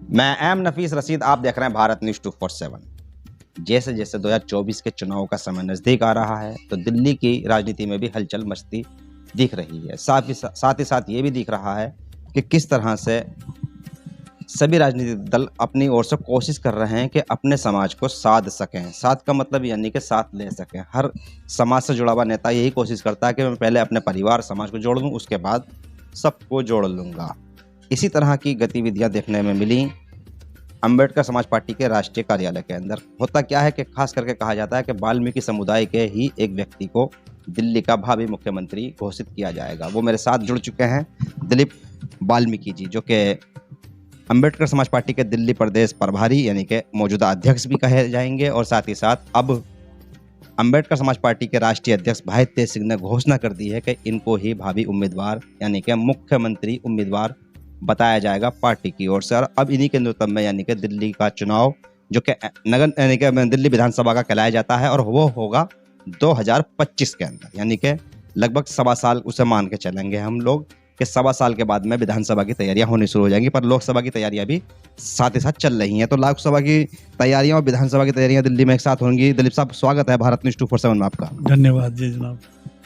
मैं एम नफीस रशीद, आप देख रहे हैं भारत न्यूज़ 247। जैसे जैसे 2024 के चुनाव का समय नज़दीक आ रहा है तो दिल्ली की राजनीति में भी हलचल मचती दिख रही है। साथ ही साथ ये भी दिख रहा है कि किस तरह से सभी राजनीतिक दल अपनी ओर से कोशिश कर रहे हैं कि अपने समाज को साध सकें। साथ का मतलब यानी कि साथ ले सकें। हर समाज से जुड़ा हुआ नेता यही कोशिश करता है कि मैं पहले अपने परिवार समाज को जोड़ लूँ, उसके बाद सबको जोड़ लूँगा। इसी तरह की गतिविधियां देखने में मिली अंबेडकर समाज पार्टी के राष्ट्रीय कार्यालय के अंदर। होता क्या है कि खास करके कहा जाता है कि वाल्मीकि समुदाय के ही एक व्यक्ति को दिल्ली का भावी मुख्यमंत्री घोषित किया जाएगा। वो मेरे साथ जुड़ चुके हैं, दिलीप वाल्मीकि जी, जो कि अंबेडकर समाज पार्टी के दिल्ली प्रदेश प्रभारी यानी कि मौजूदा अध्यक्ष भी कहे जाएंगे, और साथ ही साथ अब अंबेडकर समाज पार्टी के राष्ट्रीय अध्यक्ष भाई तेज सिंह ने घोषणा कर दी है कि इनको ही भावी उम्मीदवार यानी कि मुख्यमंत्री उम्मीदवार बताया जाएगा पार्टी की ओर से। और अब इन्हीं के नेतृत्व में यानी कि दिल्ली का चुनाव जो कि नगर यानी कि दिल्ली विधानसभा का कहलाया जाता है, और वो होगा 2025 के अंदर, यानी कि लगभग 1.25 साल उसे मान के चलेंगे हम लोग कि 1.25 साल के बाद में विधानसभा की तैयारियां होनी शुरू हो जाएंगी। पर लोकसभा की तैयारियां भी साथ ही साथ चल रही हैं, तो लोकसभा की तैयारियां और विधानसभा की तैयारियां दिल्ली में एक साथ होंगी। दिलीप साहब, स्वागत है भारत न्यूज़ 247 में आपका। धन्यवाद जी जनाब।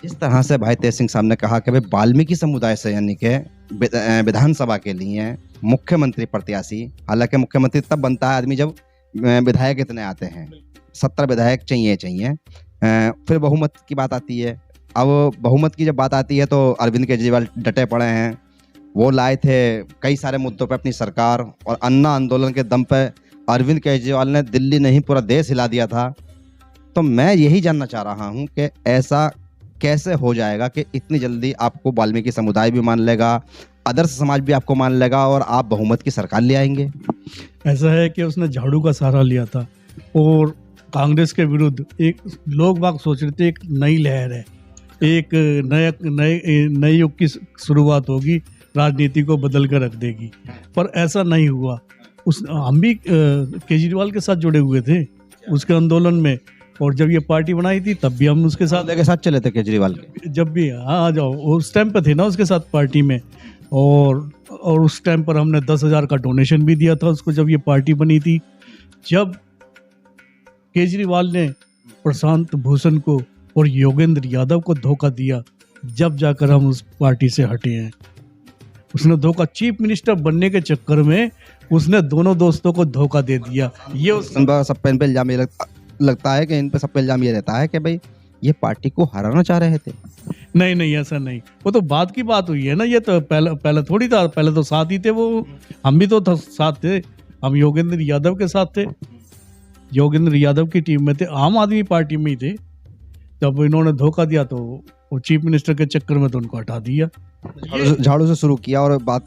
इस तरह से भाई तेज सिंह साहब ने कहा कि भाई वाल्मीकि समुदाय से यानी कि विधानसभा के लिए मुख्यमंत्री प्रत्याशी, हालांकि मुख्यमंत्री तब बनता है आदमी जब विधायक इतने आते हैं, 70 विधायक चाहिए। फिर बहुमत की बात आती है। अब बहुमत की जब बात आती है तो अरविंद केजरीवाल डटे पड़े हैं। वो लाए थे कई सारे मुद्दों पे अपनी सरकार, और अन्ना आंदोलन के दम पे अरविंद केजरीवाल ने दिल्ली नहीं पूरा देश हिला दिया था। तो मैं यही जानना चाह रहा हूँ कि ऐसा कैसे हो जाएगा कि इतनी जल्दी आपको वाल्मीकि समुदाय भी मान लेगा, आदर्श समाज भी आपको मान लेगा, और आप बहुमत की सरकार ले आएंगे? ऐसा है कि उसने झाड़ू का सहारा लिया था और कांग्रेस के विरुद्ध एक लोग बाग सोच रहे थे एक नई लहर है, एक नए युग की शुरुआत होगी, राजनीति को बदल कर रख देगी। पर ऐसा नहीं हुआ। हम भी केजरीवाल के साथ जुड़े हुए थे उसके आंदोलन में, और जब ये पार्टी बनाई थी तब भी हम उसके साथ चले थे केजरीवाल के। जब भी हाँ आ जाओ, उस टाइम पे थे ना उसके साथ पार्टी में, और उस टाइम पर हमने 10,000 का डोनेशन भी दिया था उसको जब ये पार्टी बनी थी। जब केजरीवाल ने प्रशांत भूषण को और योगेंद्र यादव को धोखा दिया, जब जाकर हम उस पार्टी से हटे हैं। उसने धोखा, चीफ मिनिस्टर बनने के चक्कर में उसने दोनों दोस्तों को धोखा दे दिया। ये सब पे इल्जाम ये लगता है कि इन पे सब पे इल्जाम ये रहता है कि भाई ये पार्टी को हराना चाह रहे थे। नहीं ऐसा नहीं, वो तो बाद की बात हुई है ना। ये तो पहले थोड़ी था, पहले तो साथ ही थे वो, हम भी तो साथ थे। हम योगेंद्र यादव के साथ थे, योगेंद्र यादव की टीम में थे, आम आदमी पार्टी में ही थे। जब इन्होंने धोखा दिया तो वो चीफ मिनिस्टर के चक्कर में तो उनको हटा दिया। झाड़ू से शुरू किया और बात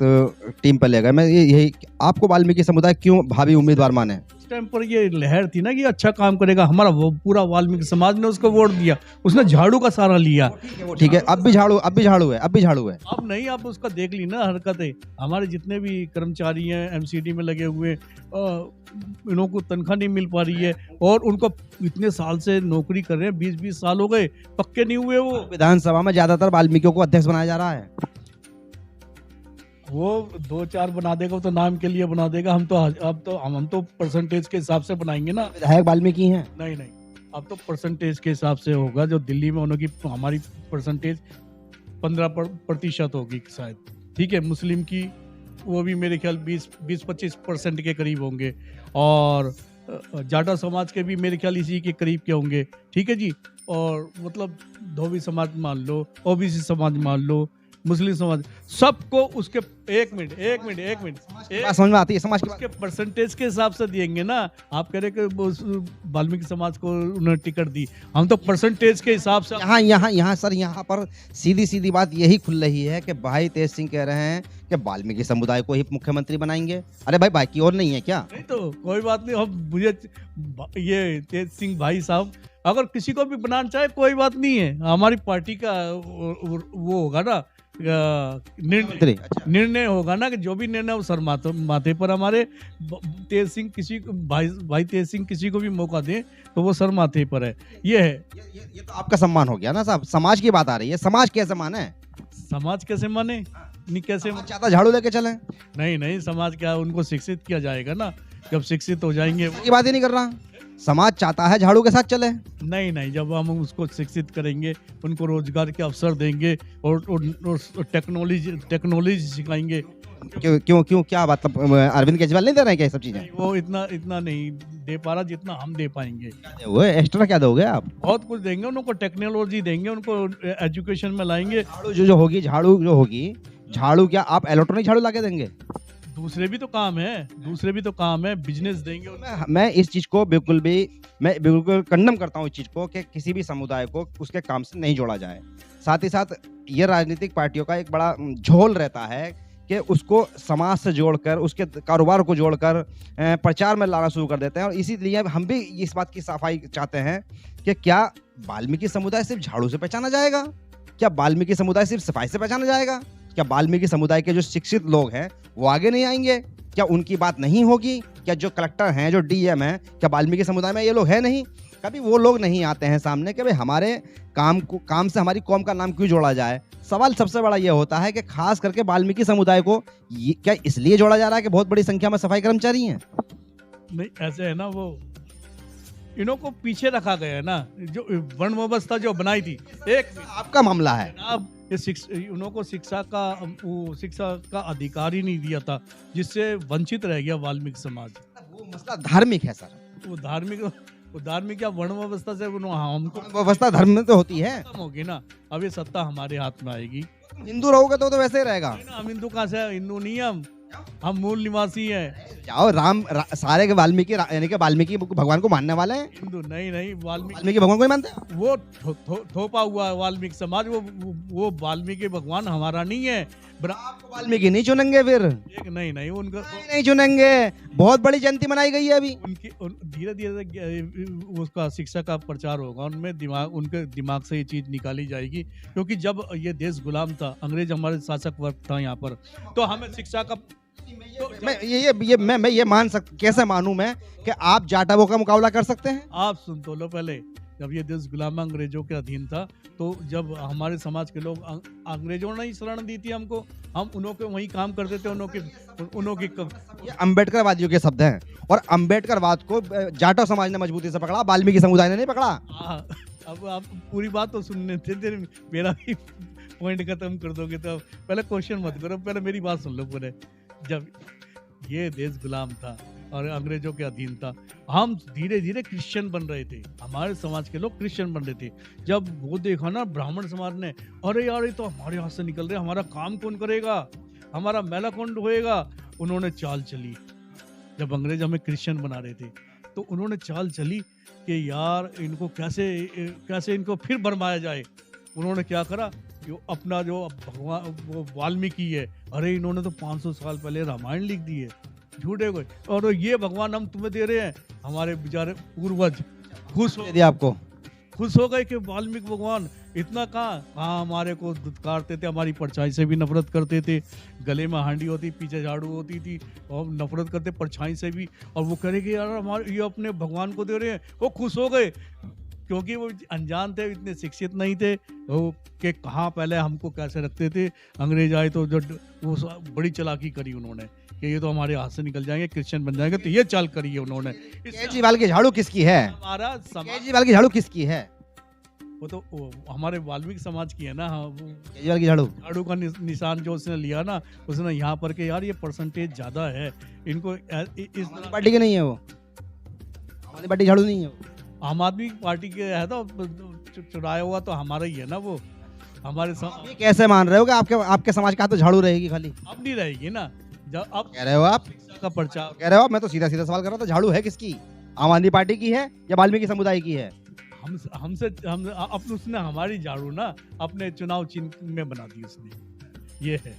टीम पर ले गए। मैं यही आपको वाल्मीकि समुदाय क्यों भावी उम्मीदवार माने? उस टाइम पर ये लहर थी ना कि अच्छा काम करेगा हमारा, वो पूरा वाल्मीकि समाज ने उसको वोट दिया, उसने झाड़ू का सहारा लिया। ठीक है, अब भी झाड़ू है। अब नहीं, आप उसका देख ली ना हरकतें। हमारे जितने भी कर्मचारी हैं एमसीडी में लगे हुए, इन्हों को तनख्वाह नहीं मिल पा रही है, और उनको इतने साल से नौकरी कर रहे हैं, 20-20 साल हो गए, पक्के नहीं हुए। वो विधानसभा में ज्यादातर वाल्मीकियों को अध्यक्ष बनाया जा रहा है। वो 2-4 बना देगा तो नाम के लिए बना देगा। हम तो परसेंटेज के हिसाब से बनाएंगे ना। विधायक वाल्मीकि हैं? नहीं, अब तो परसेंटेज के हिसाब से होगा। जो दिल्ली में उनकी हमारी परसेंटेज 15% होगी शायद। ठीक है, मुस्लिम की वो भी मेरे ख्याल 20-25% के करीब होंगे, और जाटा समाज के भी मेरे ख्याल इसी के करीब के होंगे। ठीक है जी, और मतलब धोबी समाज मान लो, ओबीसी समाज मान लो, मुस्लिम समाज, सबको उसके एक मिनट समझ में आती है समाज उसके परसेंटेज के हिसाब से देंगे ना। आप कह रहे कि वाल्मीकि समाज को उन्होंने टिकट दी, हम तो परसेंटेज के हिसाब से। यहाँ सर, यहाँ पर सीधी बात यही खुल रही है कि भाई तेज सिंह कह रहे हैं कि वाल्मीकि समुदाय को ही मुख्यमंत्री बनाएंगे। अरे भाई, बाकी और नहीं है क्या? नहीं तो कोई बात नहीं। हम मुझे ये तेज सिंह भाई साहब अगर किसी को भी बनाना चाहे कोई बात नहीं है, हमारी पार्टी का वो होगा ना, निर्णय होगा ना कि जो भी निर्णय सर माथे पर हमारे तेज सिंह भाई तेज सिंह किसी को भी मौका दे तो वो सर माथे पर है। ये है, ये तो आपका सम्मान हो गया ना साहब। समाज की बात आ रही है, समाज कैसे माने? समाज कैसे माने? नहीं कैसे समाज चाहता झाड़ू लेके चले, नहीं नहीं, समाज क्या, उनको शिक्षित किया जाएगा ना, जब शिक्षित हो जाएंगे की बात ही नहीं कर रहा। समाज चाहता है झाड़ू के साथ चले। नहीं नहीं, जब हम उसको शिक्षित करेंगे, उनको रोजगार के अवसर देंगे और टेक्नोलॉजी सिखाएंगे। क्यों क्यों क्यों क्या बात, अरविंद केजरीवाल नहीं दे रहे हैं क्या ये सब चीजें? वो इतना नहीं दे पा रहा जितना हम दे पाएंगे। वो एक्स्ट्रा क्या दोगे आप? बहुत कुछ देंगे उनको, टेक्नोलॉजी देंगे उनको, एजुकेशन में लाएंगे। झाड़ू जो होगी, झाड़ू जो होगी, झाड़ू क्या आप इलेक्ट्रॉनिक झाड़ू लाके देंगे? दूसरे भी तो काम है, बिजनेस देंगे। मैं इस चीज को मैं बिल्कुल कंडम करता हूँ इस चीज को कि किसी भी समुदाय को उसके काम से नहीं जोड़ा जाए। साथ ही साथ ये राजनीतिक पार्टियों का एक बड़ा झोल रहता है कि उसको समाज से जोड़कर, उसके कारोबार को जोड़कर प्रचार में लाना शुरू कर देते हैं। और इसीलिए हम भी इस बात की सफाई चाहते हैं कि क्या वाल्मीकि समुदाय सिर्फ झाड़ू से पहचाना जाएगा? क्या वाल्मीकि समुदाय सिर्फ सफाई से पहचाना जाएगा? क्या वाल्मीकि समुदाय के जो शिक्षित लोग हैं वो आगे नहीं आएंगे? क्या उनकी बात नहीं होगी? क्या जो कलेक्टर हैं, जो डीएम हैं, क्या वाल्मीकि समुदाय में ये लोग हैं नहीं? कभी वो लोग नहीं आते हैं सामने कि भाई हमारे काम से हमारी कौम का नाम क्यों जोड़ा जाए? सवाल सबसे बड़ा ये होता है कि खास करके वाल्मीकि समुदाय को क्या इसलिए जोड़ा जा रहा है कि बहुत बड़ी संख्या में सफाई कर्मचारी हैं? नहीं, ऐसे है ना, वो इन्हों को पीछे रखा गया है ना, जो वर्ण व्यवस्था जो बनाई थी। एक आपका मामला है अब उनको शिक्षा का अधिकार ही नहीं दिया था, जिससे वंचित रह गया वाल्मीकि समाज। वो मसला धार्मिक है सर। वो धार्मिक या वर्ण व्यवस्था से हमको व्यवस्था धर्म में तो होती है, होगी ना। अब ये सत्ता हमारे हाथ में आएगी। हिंदू रहोगे तो वैसे ही रहेगा। हम हिंदू कहाँ से? हिंदू नहीं हम मूल निवासी हैं। जाओ सारे के वाल्मीकि यानी कि वाल्मीकि भगवान को मानने वाले हैं। हिंदू नहीं, वाल्मीकि भगवान को ही मानते हैं। वो थोपा हुआ है वाल्मीकि समाज। वो वाल्मीकि भगवान हमारा नहीं है। आपको वाल्मीकि नहीं चुनेंगे फिर? नहीं उनका नहीं चुनेंगे। बहुत बड़ी जयंती मनाई गई है अभी। धीरे धीरे उसका शिक्षा का प्रचार होगा, उनके दिमाग से ये चीज निकाली जाएगी। क्योंकि जब ये देश गुलाम था, अंग्रेज हमारे शासक वर्ग था यहाँ पर, तो हमें शिक्षा का मैं ये कैसे मानूं मैं कि आप जाटावों का मुकाबला कर सकते हैं? आप सुन तो लो पहले। जब ये देश गुलाम अंग्रेजों के अधीन था, तो जब हमारे समाज के लोग, अंग्रेजों ने ही शरण दी थी हमको, हम उन्हों के वही काम करते थे। ये अम्बेडकरवादियों के शब्द हैं, और अम्बेडकरवाद को जाटो समाज ने मजबूती से पकड़ा, वाल्मीकि समुदाय ने नहीं पकड़ा। अब आप पूरी बात तो सुनने थे, मेरा भी पॉइंट खत्म कर दोगे तो पहले क्वेश्चन मत करो, पहले मेरी बात सुन लो पूरे। जब ये देश गुलाम था और अंग्रेजों के अधीन था, हम धीरे धीरे क्रिश्चियन बन रहे थे। हमारे समाज के लोग क्रिश्चियन बन रहे थे। जब वो देखा ना ब्राह्मण समाज ने, अरे यार ये तो हमारे हाथ से निकल रहे, हमारा काम कौन करेगा, हमारा मेला कौन होएगा, उन्होंने चाल चली। जब अंग्रेज हमें क्रिश्चियन बना रहे थे, तो उन्होंने चाल चली कि यार इनको कैसे इनको फिर भरमाया जाए। उन्होंने क्या करा, अपना जो भगवान वो वाल्मीकि है, अरे इन्होंने तो 500 साल पहले रामायण लिख दी है, झूठे कोई, और ये भगवान हम तुम्हें दे रहे हैं। हमारे बेचारे पूर्वज खुश हो गए कि वाल्मीकि भगवान इतना कहाँ हमारे को दुत्कारते थे, हमारी परछाई से भी नफरत करते थे। गले में हांडी होती, पीछे झाड़ू होती थी, और नफरत करते परछाई से भी। और वो कह रहे कि यार हमारे ये अपने भगवान को दे रहे हैं। वो खुश हो गए, क्योंकि वो अनजान थे, इतने शिक्षित नहीं थे वो कि कहाँ पहले हमको कैसे रखते थे। अंग्रेज आए तो जो वो बड़ी चालाकी करी उन्होंने कि ये तो हमारे हाथ से निकल जाएंगे, क्रिश्चियन बन जाएंगे, तो ये चाल करी है उन्होंने। केजरीवाल की झाड़ू किसकी है? केजरीवाल की झाड़ू किसकी है? वो तो हमारे वाल्मीकि समाज की है ना। केजरीवाल की झाड़ू का निशान जो उसने लिया ना, उसने यहाँ पर के यार ये परसेंटेज ज्यादा है इनको। इस पार्टी के नहीं है वो, हमारी पार्टी झाड़ू नहीं है वो, आम आदमी पार्टी के है, तो चुराया हुआ तो हमारा ही है ना वो। हमारे ये कैसे मान रहे हो कि आपके समाज का तो झाड़ू रहेगी खाली? अब नहीं रहेगी ना। जब अब कह रहे हो आप का प्रचार कह रहे हो, मैं तो सीधा सवाल कर रहा था, झाड़ू है किसकी? आम आदमी पार्टी की है या वाल्मीकि समुदाय की है? उसने हमारी झाड़ू ना अपने चुनाव चिन्ह में बना दी उसने। ये है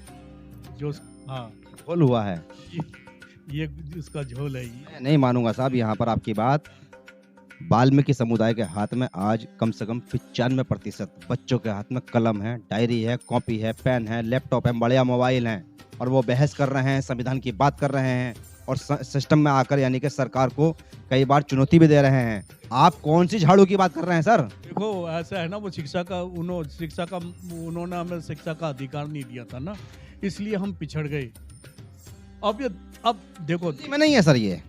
जो झोल हुआ है, ये उसका झोल है। मैं नहीं मानूंगा साहब यहाँ पर आपकी बात। वाल्मीकि समुदाय के हाथ में आज कम से कम 95% बच्चों के हाथ में कलम है, डायरी है, कॉपी है, पेन है, लैपटॉप है, बढ़िया मोबाइल हैं, और वो बहस कर रहे हैं, संविधान की बात कर रहे हैं, और सिस्टम में आकर यानी कि सरकार को कई बार चुनौती भी दे रहे हैं। आप कौन सी झाड़ू की बात कर रहे हैं सर? देखो ऐसा है ना, वो उन्होंने हमें शिक्षा का अधिकार नहीं दिया था ना, इसलिए हम पिछड़ गए। अब देखो दिल्ली में नहीं है सर, ये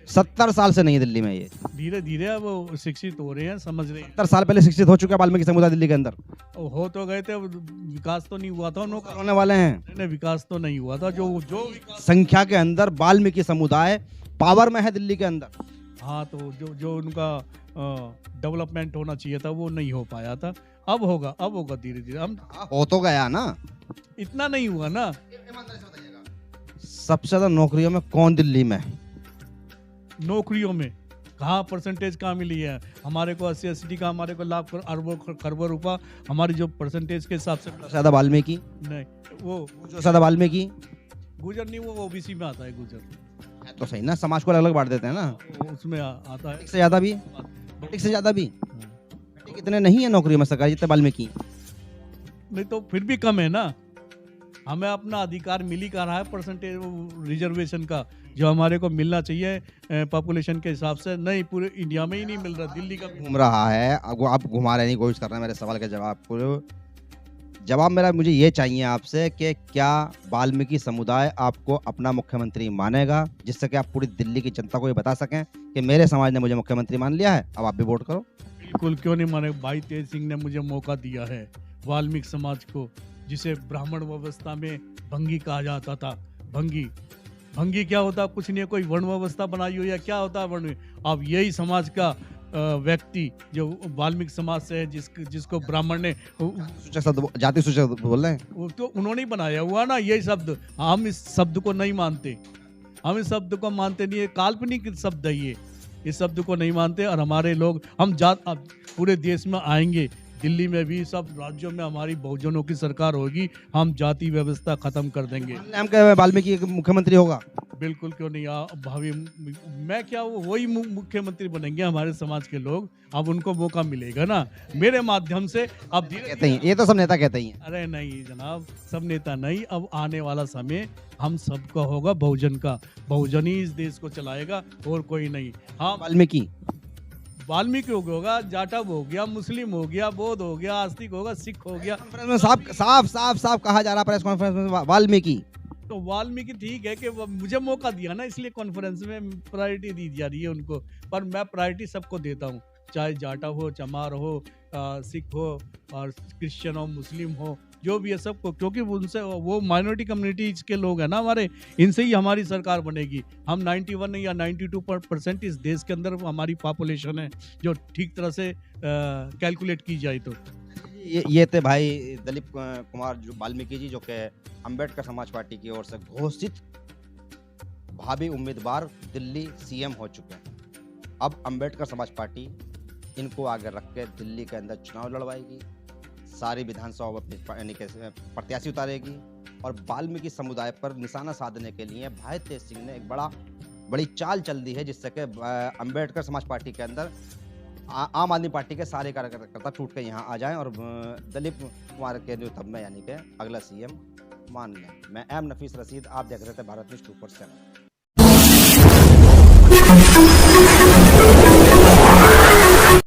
70 साल से नहीं है दिल्ली में। ये धीरे धीरे अब वो शिक्षित हो रहे हैं, समझ रहे हैं। 70 साल पहले शिक्षित हो चुका है वाल्मीकि समुदाय दिल्ली के अंदर। हो तो गए थे, विकास तो नहीं हुआ था उनका। होने वाले हैं। नहीं, विकास तो नहीं हुआ था। जो संख्या के अंदर वाल्मीकि समुदाय पावर में है दिल्ली के अंदर। हाँ, तो जो उनका डेवलपमेंट होना चाहिए था वो नहीं हो पाया था। अब होगा धीरे धीरे। हम हो तो गया ना, इतना नहीं हुआ ना। सबसे ज्यादा नौकरियों में कौन दिल्ली में? नौकरियों में कहाँ परसेंटेज कहाँ मिली है? हमारे को 80 का, हमारे को लाख अरबों खरबों रुपया हमारी जो परसेंटेज के हिसाब से। ज्यादा वाल्मीकि नहीं, वो जो ज्यादा वाल्मीकि गुजर नहीं, वो ओबीसी में आता है। गुजर तो सही ना, समाज को अलग अलग बांट देते हैं ना। उसमें आता है। से ज्यादा भी, से ज्यादा भी कितने नहीं है नौकरियों में सरकारी जितने वाल्मीकि। नहीं तो फिर भी कम है ना। हमें अपना अधिकार मिल ही का रहा है, परसेंटेज रिजर्वेशन का जो हमारे को मिलना चाहिए पॉपुलेशन के हिसाब से। नहीं, पूरे इंडिया में ही नहीं मिल रहा, दिल्ली का घूम रहा है। अब आप घुमा रहे नहीं, कोशिश कर रहे हैं मेरे सवाल के जवाब को। जवाब मेरा मुझे ये चाहिए आपसे कि क्या वाल्मीकि समुदाय आपको अपना मुख्यमंत्री मानेगा, जिससे कि आप पूरी दिल्ली की जनता को ये बता सकें कि मेरे समाज ने मुझे मुख्यमंत्री मान लिया है, अब आप भी वोट करो। बिल्कुल, क्यों नहीं माने। भाई तेज सिंह ने मुझे मौका दिया है। वाल्मीकि समाज को, जिसे ब्राह्मण व्यवस्था में भंगी कहा जाता था, भंगी क्या होता? कुछ नहीं, कोई वर्ण व्यवस्था बनाई हुई है। क्या होता है वर्ण? अब यही समाज का व्यक्ति जो वाल्मीकि समाज से है, जिसको ब्राह्मण ने जाति सूचक बोल रहे हैं, वो तो उन्होंने ही बनाया हुआ ना यही शब्द। हम इस शब्द को नहीं मानते, हम इस शब्द को मानते नहीं है। काल्पनिक शब्द है ये, इस शब्द को नहीं मानते। और हमारे लोग, हम अब पूरे देश में आएंगे, दिल्ली में भी, सब राज्यों में हमारी बहुजनों की सरकार होगी। हम जाति व्यवस्था खत्म कर देंगे। हम क्या वाल्मीकि मुख्यमंत्री होगा? बिल्कुल, क्यों नहीं। भावी मैं क्या, वही मुख्यमंत्री बनेंगे हमारे समाज के लोग। अब उनको मौका मिलेगा ना मेरे माध्यम से। अब कहते हैं, ये तो सब नेता कहते हैं। अरे नहीं जनाब, सब नेता नहीं। अब आने वाला समय हम सबका होगा, बहुजन का। बहुजन ही इस देश को चलाएगा, और कोई नहीं। हाँ, वाल्मीकि होगा, जाटव हो गया, मुस्लिम हो गया, बौद्ध हो गया, आस्तिक होगा, सिख हो गया। साफ कहा जा रहा प्रेस कॉन्फ्रेंस में वाल्मीकि। तो वाल्मीकि ठीक है कि मुझे मौका दिया ना, इसलिए कॉन्फ्रेंस में प्रायोरिटी दी जा रही है उनको। पर मैं प्रायोरिटी सबको देता हूँ, चाहे जाटव हो, चमार हो, सिख हो, और क्रिश्चियन हो, मुस्लिम हो, जो भी है सबको। क्योंकि उनसे, वो माइनॉरिटी कम्युनिटीज के लोग हैं ना हमारे, इनसे ही हमारी सरकार बनेगी। हम 91 या 92% इस देश के अंदर हमारी पॉपुलेशन है, जो ठीक तरह से कैलकुलेट की जाए तो। ये थे भाई दलीप कुमार जो वाल्मीकि जी, जो कि अंबेडकर समाज पार्टी की ओर से घोषित भावी उम्मीदवार दिल्ली सीएम हो चुके हैं। अब अंबेडकर समाज पार्टी इनको आगे रख के दिल्ली के अंदर चुनाव लड़वाएगी, सारी विधानसभा यानी कि प्रत्याशी उतारेगी, और वाल्मीकि समुदाय पर निशाना साधने के लिए भाई तेज सिंह ने एक बड़ी चाल चल दी है, जिससे कि अंबेडकर समाज पार्टी के अंदर आम आदमी पार्टी के सारे कार्यकर्ता टूट के यहाँ आ जाएं और दलीप कुमार के नेतृत्व में यानी कि अगला सीएम मान लें। मैं एम नफीस रशीद, आप देख रहे थे भारत न्यूज़ 24/7।